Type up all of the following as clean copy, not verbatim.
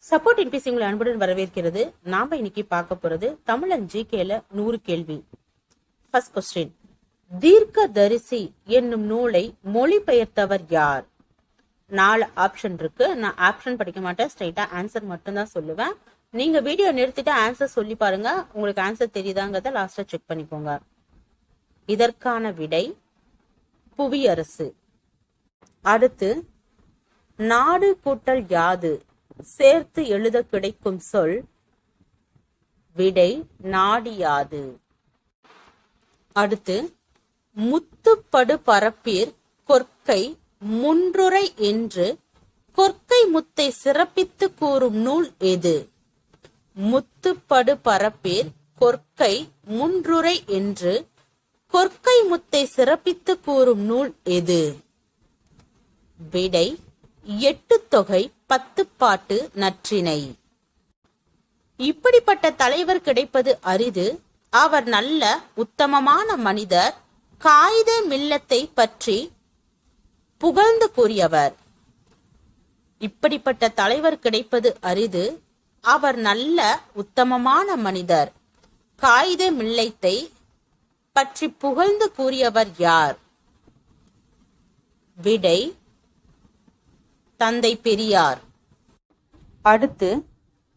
Support NBC உங்களை அன்புடன் வரவேற்கிறது. நாம இன்னைக்கு பார்க்க போறது தமிழன் ஜிகேல 100 கேள்வி. ஃபர்ஸ்ட் கொஸ்டின், தீர்க்கதரிசி என்னும் நூலை மொழிபெயர்த்தவர் யார்? 4 ஆப்ஷன் இருக்கு. நான் ஆப்ஷன் படிக்க மாட்டேன், ஸ்ட்ரைட்டா ஆன்சர் மட்டும் தான் சொல்லுவேன். நீங்க வீடியோ நிறுத்திட்டு ஆன்சர் சொல்லி பாருங்க. உங்களுக்கு ஆன்சர் தெரியுதாங்கிறத லாஸ்டா செக் பண்ணிக்கோங்க. இதற்கான விடை புவியரசு. அடுத்து, நாடு கூட்டல் யாது சேர்த்து எழுத கிடைக்கும் சொல்? விடை நாடியாது. அடுத்து, முத்துப்படு பரப்பீர் கொற்கை முன்றுரை என்று கொற்கை முத்தை சிறப்பித்து கூறும் நூல் எது? முத்துப்படு பரப்பீர் கொற்கை முன்றுரை என்று கொற்கை முத்தை சிறப்பித்து கூறும் நூல் எது? விடை 8 தொகை 10 பாட்டு நற்றிணை. இப்படிப்பட்ட தலைவர் கிடைப்பது அரிது. அவர் நல்ல உத்தமமான மனிதர். காயிதே மில்லத்தை பற்றி புகழ்ந்து கூறியவர். இப்படிப்பட்ட தலைவர் கிடைப்பது அரிது. அவர் நல்ல உத்தமமான மனிதர். காயிதே மில்லத்தை பற்றி புகழ்ந்து கூறியவர் யார்? விடை தந்தை பெரியார். அடுத்து,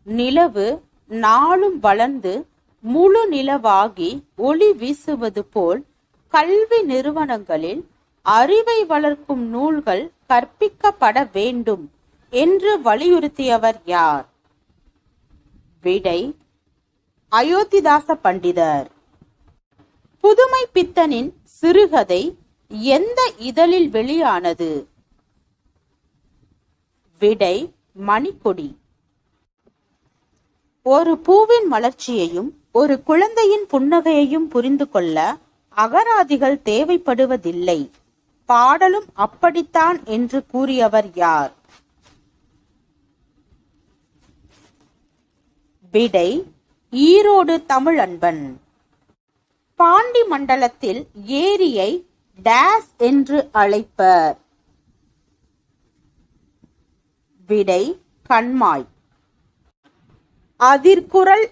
நிலவு நாளும் வளர்ந்து முழு நிலவாகி ஒளி வீசுவது போல் கல்வி நிறுவனங்களில் அறிவை வளர்க்கும் நூல்கள் கற்பிக்கப்பட வேண்டும் என்று வலியுறுத்தியவர் யார்? விடை அயோத்திதாச பண்டிதர். புதுமை பித்தனின் சிறுகதை எந்த இதழில் வெளியானது? விடை மணிக்கொடி. ஒரு பூவின் மலர்ச்சியையும் ஒரு குழந்தையின் புன்னகையையும் புரிந்து கொள்ள அகராதிகள் தேவைப்படுவதில்லை. பாடலும் அப்படித்தான் என்று கூறியவர் யார்? விடை ஈரோடு தமிழன்பன். பாண்டி மண்டலத்தில் ஏரியை டேஸ் என்று அழைப்பர்? விடை கண்மாய். அதிர்குரல்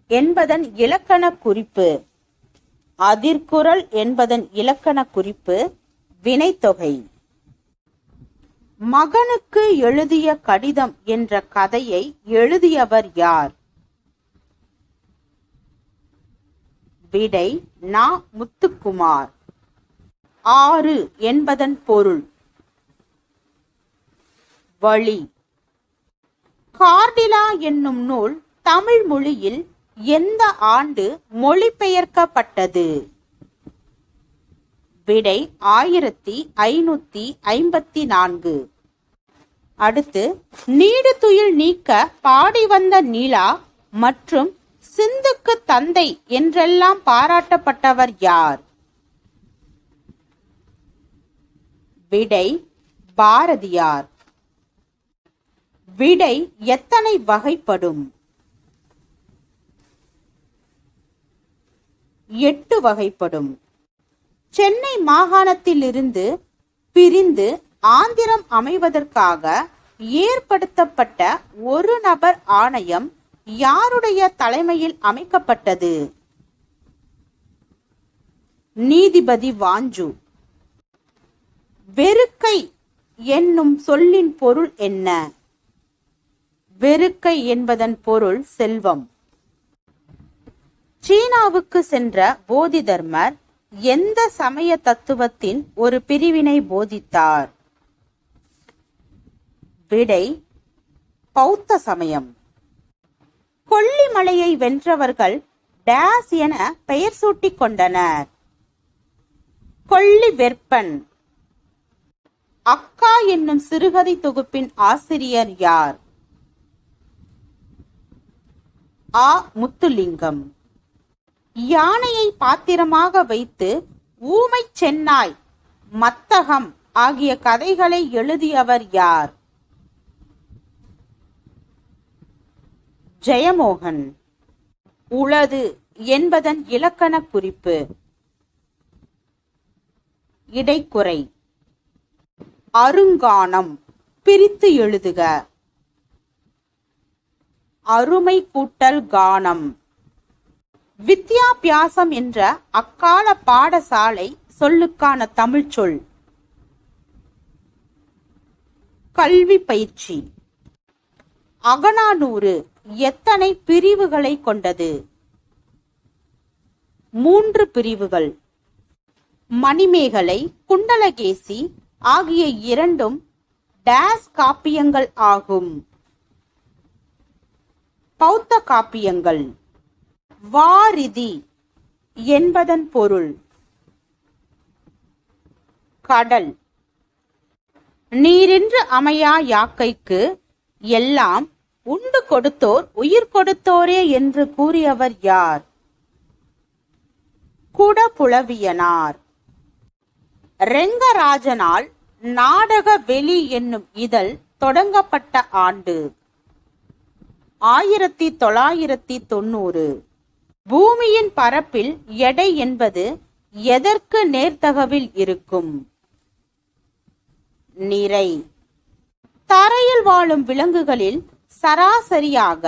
என்பதன் இலக்கண குறிப்பு? அதிர்குரல் என்பதன் இலக்கண குறிப்பு வினைத்தொகை. மகனுக்கு எழுதிய கடிதம் என்ற கதையை எழுதியவர் யார்? விடை நா. முத்துக்குமார். 6 என்பதன் பொருள்? வழி. கார்டிலா என்னும் நூல் தமிழ் மொழியில் எந்த ஆண்டு மொழிபெயர்க்கப்பட்டது? விடை 1554. அடுத்து, நீடு துயில் நீக்க பாடி வந்த நீலா மற்றும் சிந்துக்கு தந்தை என்றெல்லாம் பாராட்டப்பட்டவர் யார்? விடை பாரதியார். விடை எத்தனை வகைப்படும்? 8 வகைப்படும். சென்னை மாகாணத்திலிருந்து பிரிந்து ஆந்திரம் அமைவதற்காக ஏற்படுத்தப்பட்ட ஒரு நபர் ஆணையம் யாருடைய தலைமையில் அமைக்கப்பட்டது? நீதிபதி வாஞ்சு. வெறுக்கை என்னும் சொல்லின் பொருள் என்ன? வெறுக்கை என்பதன் பொருள் செல்வம். சீனாவுக்கு சென்ற போதி தர்மர் எந்த சமய தத்துவத்தின் ஒரு பிரிவினை போதித்தார்? விடை பௌத்த சமயம். கொல்லிமலையை வென்றவர்கள் டேஸ் என பெயர் சூட்டிக் கொண்டனர்? கொல்லி வெற்பன். அக்கா என்னும் சிறுகதை தொகுப்பின் ஆசிரியர் யார்? ஆ. முத்துலிங்கம். யானையை பாத்திரமாக வைத்து ஊமை சென்னாய், மத்தகம் ஆகிய கதைகளை எழுதியவர் யார்? ஜெயமோகன். உளது என்பதன் இலக்கண குறிப்பு? இடைக்குறை. அருங்கானம். பிரித்து எழுதுக. அருமை கூட்டல் கானம். வித்யாபியாசம் என்ற அக்கால பாடசாலை சொல்லுக்கான தமிழ் சொல் கல்வி பயிற்சி. அகநானூறு எத்தனை பிரிவுகளை கொண்டது? 3 பிரிவுகள். மணிமேகலை, குண்டலகேசி ஆகிய 2ம் டேஸ் காப்பியங்கள் ஆகும். பௌத்த காப்பியங்கள். வாரிதி என்பதன் பொருள் கடல். நீரென்று அமையா யாக்கைக்கு எல்லாம் உண்டு கொடுத்தோர் உயிர் கொடுத்தோரே என்று கூறியவர் யார்? குடபுலவியனார். ரெங்கராஜனால் நாடக வெளி என்னும் இதழ் தொடங்கப்பட்ட ஆண்டு 1990. பூமியின் பரப்பில் எடை என்பது எதற்கு நேர்த்தகவில் இருக்கும்? நிறை. தரையில் வாழும் விலங்குகளில் சராசரியாக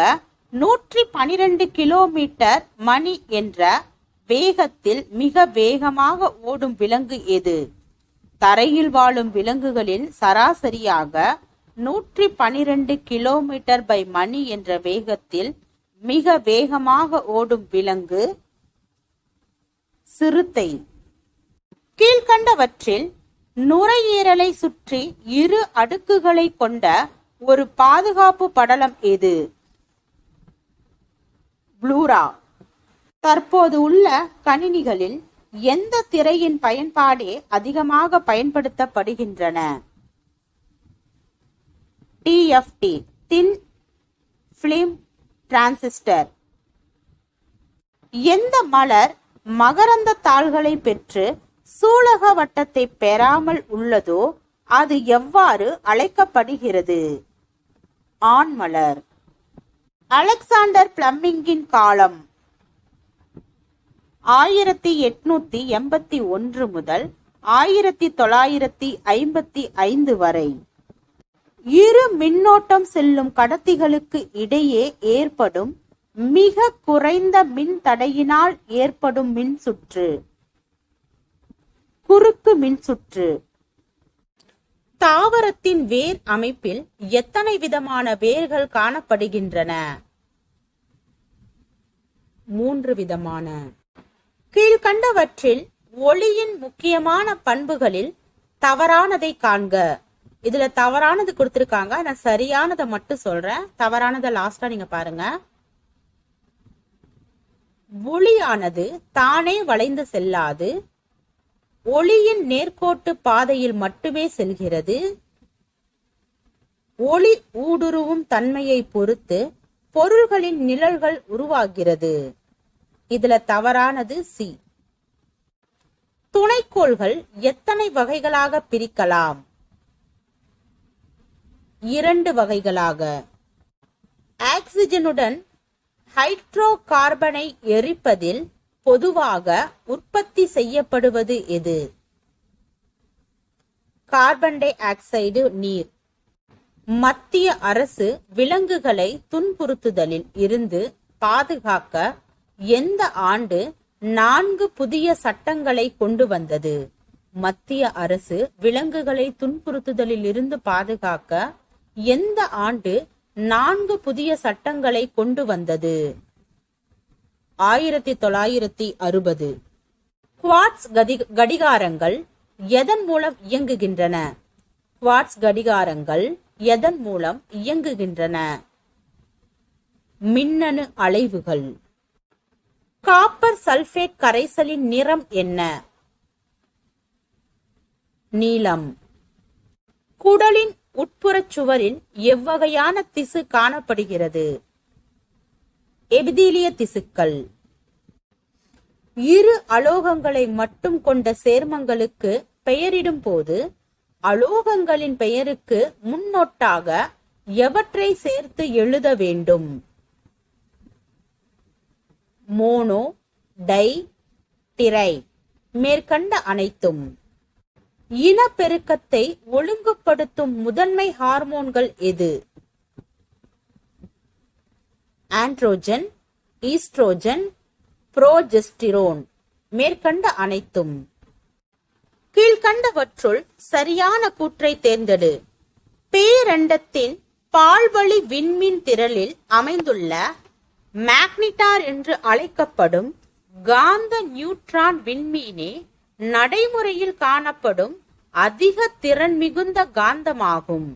112 கிலோமீட்டர் மணி என்ற வேகத்தில் மிக வேகமாக ஓடும் விலங்கு எது? தரையில் வாழும் விலங்குகளில் சராசரியாக 112 கிலோமீட்டர் பை மணி என்ற வேகத்தில் மிக வேகமாக ஓடும் விலங்கு சிறுத்தை. கீழ்கண்டவற்றில் நுரையீரலை சுற்றி 2 அடுக்குகளை கொண்ட ஒரு பாதுகாப்பு படலம் எது? ப்ளூரா. தற்போது உள்ள கணினிகளில் எந்த திரையின் பயன்பாடே அதிகமாக பயன்படுத்தப்படுகின்றன? TFT, thin film transistor. எந்த மலர் மகரந்த தாள்களை பெற்று சூலக வட்டத்தை பெறாமல் உள்ளதோ அது எவ்வாறு அழைக்கப்படுகிறது? ஆண்மலர். அலெக்சாண்டர் பிளமிங்கின் காலம் 1881 முதல் 1955 வரை. 2 மின்னோட்டம் செல்லும் கடத்திகளுக்கு இடையே ஏற்படும் மிக குறைந்த மின் தடையினால் ஏற்படும் மின்சுற்று குறுக்கு மின்சுற்று. தாவரத்தின் வேர் அமைப்பில் எத்தனை விதமான வேர்கள் காணப்படுகின்றன? 3 விதமான. கீழ்கண்டவற்றில் ஒளியின் முக்கியமான பண்புகளில் தவறானதை காண்க. இதுல தவறானது கொடுத்திருக்காங்க, நான் சரியானதை மட்டும் சொல்றேன். தவறானதை லாஸ்டா நீங்க பாருங்க. ஒளியானது தானே வளைந்து செல்லாது, ஒளியின் நேர்கோட்டு பாதையில் மட்டுமே செல்கிறது. ஒளி ஊடுருவும் தன்மையை பொறுத்து பொருள்களின் நிழல்கள் உருவாகிறது. இதுல தவறானது சி. துணைக்கோள்கள் எத்தனை வகைகளாக பிரிக்கலாம்? 2 வகைகளாக. ஆக்சிஜனுடன் ஹைட்ரோ கார்பனை எரிப்பதில் பொதுவாக உற்பத்தி செய்யப்படுவது எது? கார்பன் டை ஆக்சைடு, நீர். மத்திய அரசு விலங்குகளை துன்புறுத்துதலில் இருந்து பாதுகாக்க எந்த ஆண்டு 4 புதிய சட்டங்களை கொண்டு வந்தது? மத்திய அரசு விலங்குகளை துன்புறுத்துதலில் இருந்து பாதுகாக்க எந்த ஆண்டு 4 புதிய சட்டங்களை கொண்டு வந்தது? 1960. குவார்ட்ஸ் கடிகாரங்கள் எதன் மூலம் இயங்குகின்றன? குவார்ட்ஸ் கடிகாரங்கள் எதன் மூலம் இயங்குகின்றன? மின்னணு அலைவுகள். காப்பர் சல்பேட் கரைசலின் நிறம் என்ன? நீலம். குடலின் உட்புறச் சுவரில் எவ்வகையான திசு காணப்படுகிறது? எபிதீலிய திசுக்கள். 2 அலோகங்களை மட்டும் கொண்ட சேர்மங்களுக்கு பெயரிடும் போது அலோகங்களின் பெயருக்கு முன்னொட்டாக எவற்றை சேர்த்து எழுத வேண்டும்? Mono, di, tri. மேற்கண்ட அனைத்தும். இனப்பெருக்கத்தை ஒழுங்குபடுத்தும் முதன்மை ஹார்மோன்கள் எது? Androgen, oestrogen, progesterone. மேற்கண்ட அனைத்தும். கீழ்கண்டவற்றுள் சரியான கூற்றை தேர்ந்தெடு. பேரண்டத்தின் பால்வழி விண்மீன் திரளில் அமைந்துள்ள மேக்னிட்டார் என்று அழைக்கப்படும் காந்த நியூட்ரான் விண்மீனே நடைமுறையில் காணப்படும் அதிக திறன் மிகுந்த காந்தமாகும்.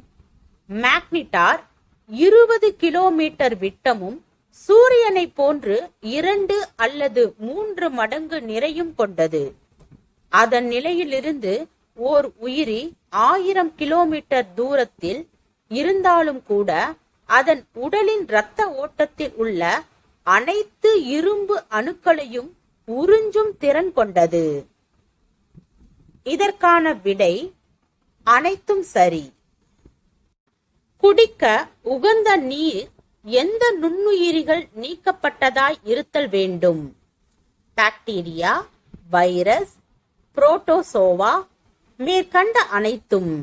மேக்னிட்டார் 20 கிலோமீட்டர் விட்டமும் சூரியனை போன்று 2 அல்லது 3 மடங்கு நிறையும் கொண்டது. அதன் நிலையிலிருந்து ஓர் உயிரி 1000 கிலோமீட்டர் தூரத்தில் இருந்தாலும் கூட அதன் உடலின் இரத்த ஓட்டத்தில் உள்ள அனைத்து இரும்பு அணுக்களையும் உறிஞ்சும் திறன் கொண்டது. இதற்கான விடை அனைத்தும் சரி. குடிக்க உகந்த நீர் எந்த நுண்ணுயிரிகள் நீக்கப்பட்டதாய் இருத்தல் வேண்டும்? Bacteria, virus, protozoa. மேற்கண்ட அனைத்தும்.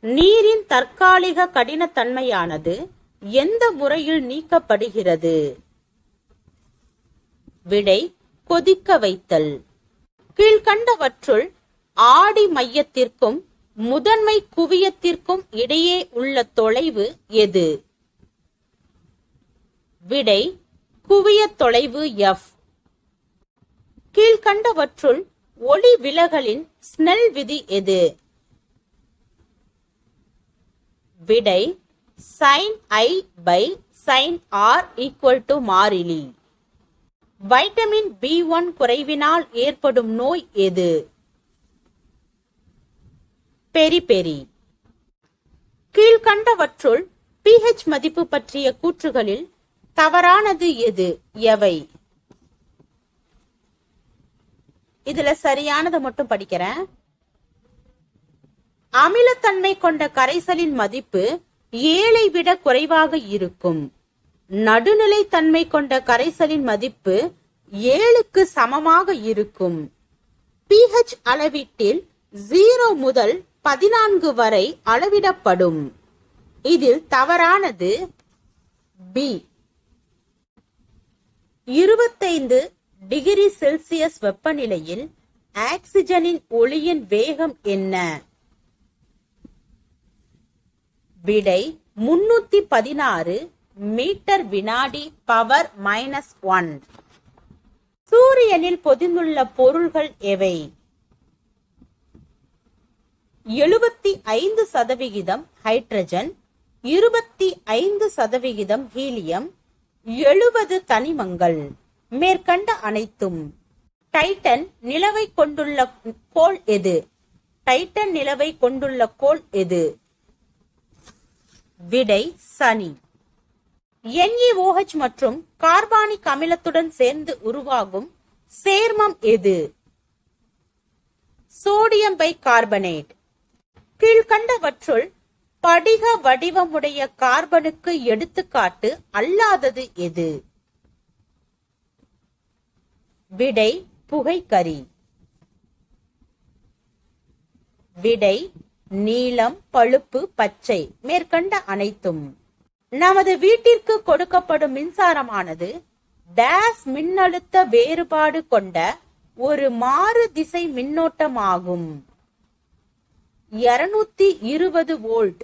நீரின் தற்காலிக கடினத்தன்மையானது எந்த முறையில் நீக்கப்படுகிறது? விடை கொதிக்க வைத்தல். கீழ்கண்டவற்றுள் ஆடி மையத்திற்கும் முதன்மை குவியத்திற்கும் இடையே உள்ள தொலைவு எது? விடை குவிய தொலைவு F. கீழ்கண்டவற்றுள் ஒளி விலகலின் ஸ்னெல் விதி எது? விடை sin I by sin R = மாறிலி. வைட்டமின் B1 குறைவினால் ஏற்படும் நோய் எது? பெரிபெரி. கீழ்கண்டவற்றுள் pH மதிப்பு பற்றிய கூற்றுகளில் தவறானது எது? எவை? இதுல சரியானதை மட்டும் படிக்கிறேன். அமிலத்தன்மை கொண்ட கரைசலின் மதிப்பு 7ஐ விட குறைவாக இருக்கும். நடுநிலை தன்மை கொண்ட கரைசலின் மதிப்பு 7க்கு சமமாக இருக்கும். pH அளவீட்டில் 0 முதல் 14 வரை அளவிடப்படும். இதில் தவறானது B. 25 டிகிரி செல்சியஸ் வெப்பநிலையில் ஆக்சிஜனின் ஒளியின் வேகம் என்ன? விடை 316 மீட்டர் வினாடி பவர் -1. சூரியனில் பொதிந்துள்ள பொருள்கள் எவை? 75% ஹைட்ரஜன், 25% ஹீலியம், 70 தனிமங்கள். மேற்கண்ட அனைத்தும். டைட்டன் நிலவை கொண்டுள்ள கோள் எது? டைட்டன் நிலவை கொண்டுள்ள கோள் எது? விடை சனி. NaOH மற்றும் கார்பானிக் அமிலத்துடன் சேர்ந்து உருவாகும் சேர்மம் எது? Sodium bicarbonate. கீழ்கண்டவற்றுள் படிக வடிவமுடைய கார்பனுக்கு எடுத்துக்காட்டு அல்லாதது எது? விடை புகைக்கரி. விடை நீலம், பழுப்பு, பச்சை. மேற்கண்ட அனைத்தும். நமது வீட்டிற்கு கொடுக்கப்படும் மின்சாரமானது டேஸ் மின்னழுத்த வேறுபாடு கொண்ட ஒரு மாறு திசை மின்னோட்டமாகும். 220 வோல்ட்.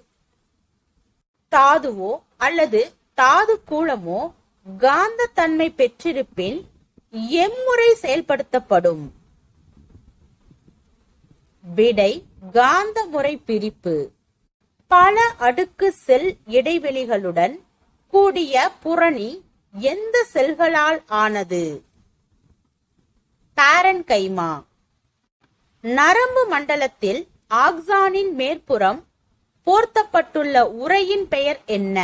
தாதுவோ அல்லது தாது கூலமோ காந்த தன்மை பெற்றிருப்பின் எம்முறை செயல்படுத்தப்படும். விடை காந்த முறை பிரிப்பு. பல அடுக்கு செல் இடைவெளிகளுடன் கூடிய புரணி எந்த செல்களால் ஆனது? பாரன்கைமா. நரம்பு மண்டலத்தில் ஆக்சானின் மேற்புறம் போர்த்தப்பட்டுள்ள உறையின் பெயர் என்ன?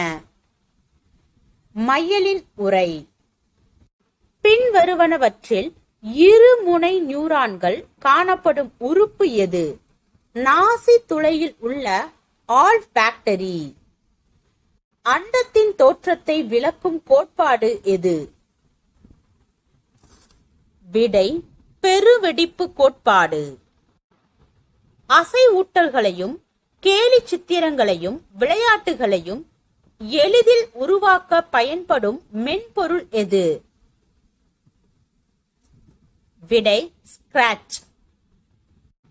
மையலின் உறை. பின்வருவனவற்றில் இருமுனை நியூரான்கள் காணப்படும் உறுப்பு எது? நாசி துளையில் உள்ள ஆல்ஃபாக்டரி. அண்டத்தின் தோற்றத்தை விளக்கும் கோட்பாடு எது? விடை பெருவெடிப்பு கோட்பாடு. அசை ஊட்டல்களையும் கேலி சித்திரங்களையும் விளையாட்டுகளையும் எளிதில் உருவாக்க பயன்படும் மென்பொருள் எது? விடை ஸ்கிராட்ச்.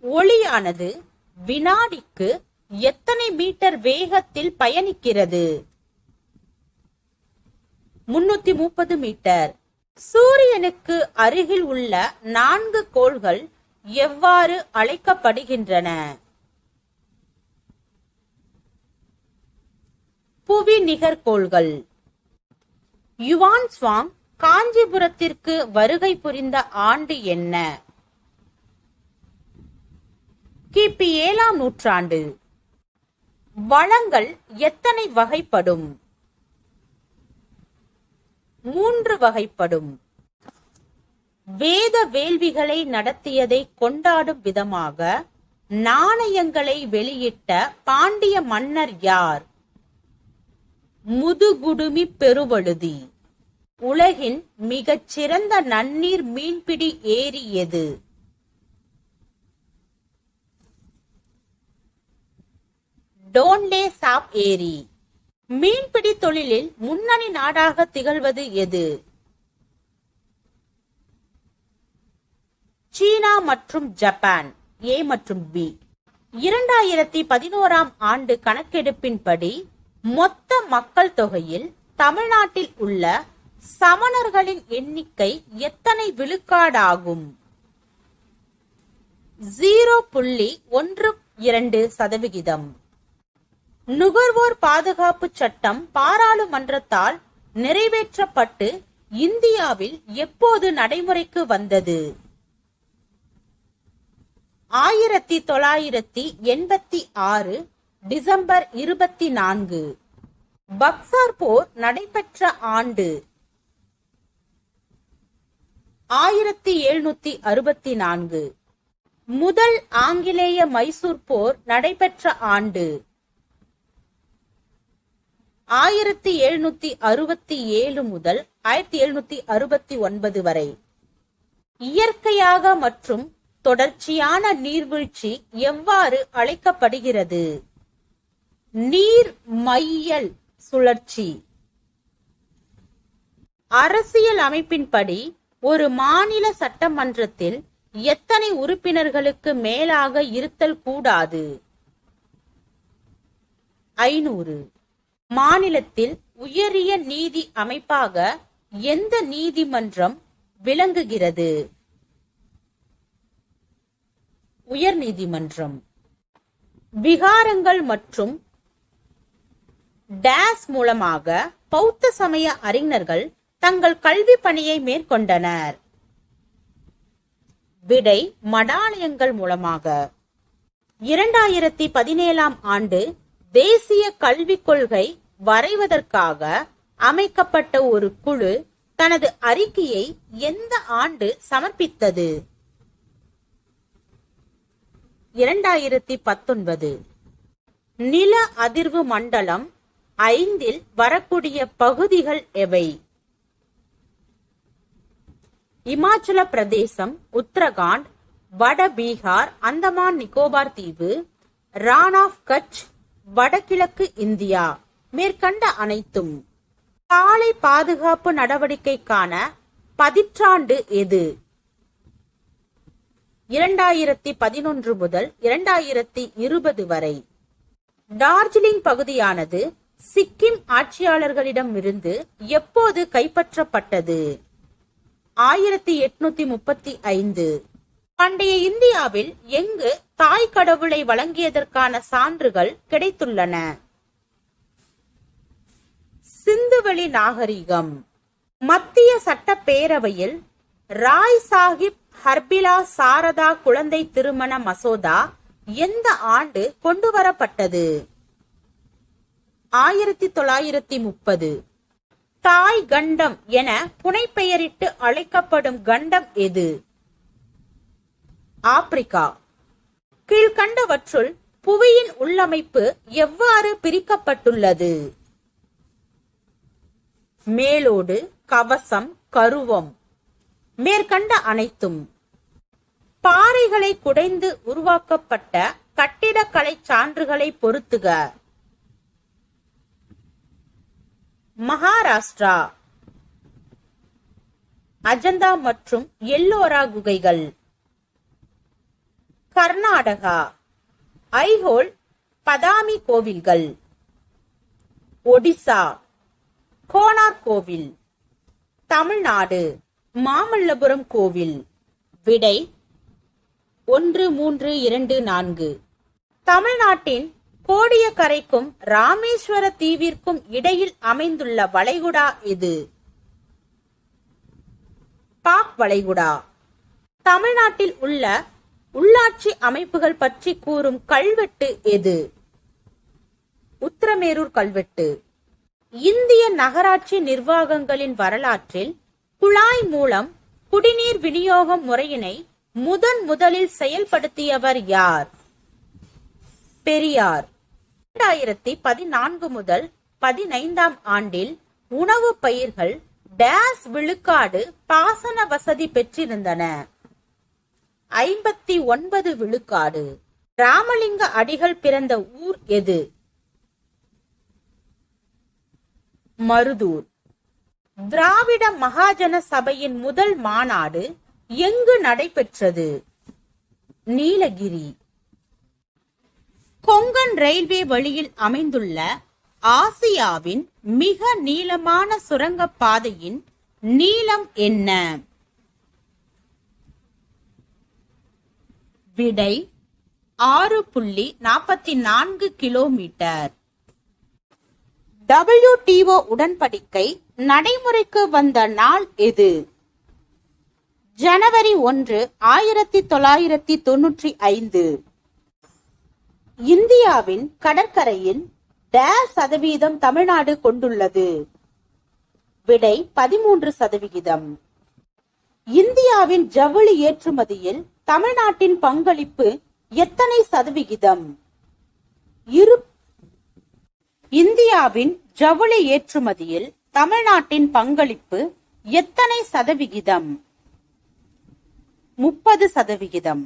ஒளியானது வினாடிக்கு எத்தனை மீட்டர் வேகத்தில் பயணிக்கிறது? 330 மீட்டர். சூரியனுக்கு அருகில் உள்ள 4 கோள்கள் எவ்வாறு அழைக்கப்படுகின்றன? புவி நிகர்கோள்கள். யுவான் சுவாங் காஞ்சிபுரத்திற்கு வருகை புரிந்த ஆண்டு என்ன? கிபி 7ஆம் நூற்றாண்டு. வளங்கள் எத்தனை வகைப்படும்? 3 வகைப்படும். வேத வேள்விகளை நடத்தியதை கொண்டாடும் விதமாக நாணயங்களை வெளியிட்ட பாண்டிய மன்னர் யார்? முதுகுடுமி பெருவழுதி. உலகின் மிகச் சிறந்த நன்னீர் மீன்பிடி ஏரி எது? டோன்லே சாப் ஏரி. மீன்பிடி தொழிலில் முன்னணி நாடாக திகழ்வது எது? சீனா மற்றும் ஜப்பான். ஏ மற்றும் பி. 2011ஆம் ஆண்டு கணக்கெடுப்பின்படி மொத்த மக்கள் தொகையில் தமிழ்நாட்டில் உள்ள சமணர்களின் எண்ணிக்கை எத்தனை விழுக்காடாகும்? 0.12%. நுகர்வோர் பாதுகாப்பு சட்டம் பாராளுமன்றத்தால் நிறைவேற்றப்பட்டு இந்தியாவில் எப்போது நடைமுறைக்கு வந்தது? 1986 டிசம்பர் 24. பக்சார் போர் நடைபெற்ற ஆண்டு? 1764. முதல் ஆங்கிலேய மைசூர் போர் நடைபெற்ற ஆண்டு? 1767 முதல் 1769 வரை. இயற்கையாக மற்றும் தொடர்ச்சியான நீர்வீழ்ச்சி எவ்வாறு அழைக்கப்படுகிறது? நீர் மையல் சுழற்சி. அரசியல் அமைப்பின்படி ஒரு மாநில சட்டமன்றத்தில் எத்தனை உறுப்பினர்களுக்கு மேலாக இருத்தல் கூடாது? 500. மாநிலத்தில் உயரிய நீதி அமைப்பாக எந்த நீதிமன்றம் விளங்குகிறது? உயர் நீதிமன்றம். விகாரங்கள் மற்றும் டேஸ் மூலமாக பௌத்த சமய அறிஞர்கள் தங்கள் கல்வி பணியை மேற்கொண்டனர். விடை மடாலயங்கள் மூலமாக. 2017ஆம் ஆண்டு தேசிய கல்விக் கொள்கை வரைவதற்காக அமைக்கப்பட்ட ஒரு குழு தனது அறிக்கையை எந்த ஆண்டு சமர்ப்பித்தது? 2019. நில அதிர்வு மண்டலம் 5 வரக்கூடிய பகுதிகள் எவை? இமாச்சல பிரதேசம், உத்தரகாண்ட், வட பீகார், அந்தமான் நிக்கோபார் தீவு, ரான் ஆஃப் கட்ச், வடகிழக்கு இந்தியா. மேற்கண்ட அனைத்தும். சாலை பாதுகாப்பு நடவடிக்கைக்கான பதிற்றாண்டு எது? 2011 முதல் 2020 வரை. டார்ஜிலிங் பகுதியானது சிக்கிம் ஆட்சியாளர்களிடமிருந்து எப்போது கைப்பற்றப்பட்டது? 1835. பண்டைய இந்தியாவில் எங்கு தாய் கடவுளை வழங்கியதற்கான சான்றுகள் கிடைத்துள்ளன? சிந்துவெளி நாகரிகம். மத்திய சட்டப்பேரவையில் ராய் சாஹிப் ஹர்பிலா சாரதா குழந்தை திருமண மசோதா எந்த ஆண்டு கொண்டுவரப்பட்டது? 1930. தாய் கண்டம் என புனைப்பெயரிட்டு அழைக்கப்படும் கண்டம் எது? ஆப்பிரிக்கா. கீழ்கண்டவற்றுள் புவியின் உள்ளமைப்பு எவ்வாறு பிரிக்கப்பட்டுள்ளது? மேலோடு, கவசம், கருவம். மேற்கண்ட அனைத்தும். பாறைகளை குடைந்து உருவாக்கப்பட்ட கட்டிடக்கலை சான்றுகளை பொருத்துக. மகாராஷ்டிரா அஜந்தா மற்றும் எல்லோரா குகைகள். கர்நாடகா ஐஹோல் பதாமி கோவில்கள். ஒடிசா கோனார் கோவில். தமிழ்நாடு மாமல்லபுரம் கோவில். விடை 1, 3, 2, 4. தமிழ்நாட்டின் கோடியக்கரைக்கும் ராமேஸ்வர தீவிற்கும் இடையில் அமைந்துள்ள வளைகுடா எது? பாக் வளைகுடா. தமிழ்நாட்டில் உள்ள உள்ளாட்சி அமைப்புகள் பற்றி கூறும் கல்வெட்டு எது? உத்திரமேரூர் கல்வெட்டு. இந்திய நகராட்சி நிர்வாகங்களின் வரலாற்றில் குழாய் மூலம் குடிநீர் விநியோகம் முறையினை முதலில் செயல்படுத்தியவர் யார்? பெரியார். 2014 முதல் 15ஆம் ஆண்டில் உணவு பயிர்கள் டேஸ் விழுக்காடு பாசன வசதி பெற்றிருந்தன? 59 விழுக்காடு. ராமலிங்க அடிகள் பிறந்த ஊர் எது? மருதூர். திராவிட மகாஜன சபையின் முதல் மாநாடு எங்கு நடைபெற்றது? நீலகிரி. கொங்கன் ரயில்வே வழியில் அமைந்துள்ள ஆசியாவின் மிக நீளமான சுரங்கப் பாதையின் நீளம் என்ன? விடை 6.44 கிலோமீட்டர். WTO உடன்படிக்கை நடைமுறைக்கு வந்த நாள் எது? ஜனவரி 1, 1995. இந்தியாவின் கடற்கரையில் டேஸ் சதவீதம் தமிழ்நாடு கொண்டுள்ளது? விடை 13%. இந்தியாவின் ஜவுளி ஏற்றுமதியில் தமிழ்நாட்டின் பங்களிப்பு எத்தனை சதவிகிதம்? இந்தியாவின் ஜவுளி ஏற்றுமதியில் தமிழ்நாட்டின் பங்களிப்பு எத்தனை சதவிகிதம்? 30%.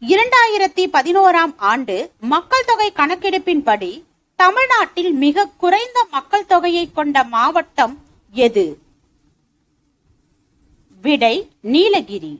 2011ஆம் ஆண்டு மக்கள் தொகை கணக்கெடுப்பின்படி தமிழ்நாட்டில் மிக குறைந்த மக்கள் தொகையை கொண்ட மாவட்டம் எது? விடை நீலகிரி.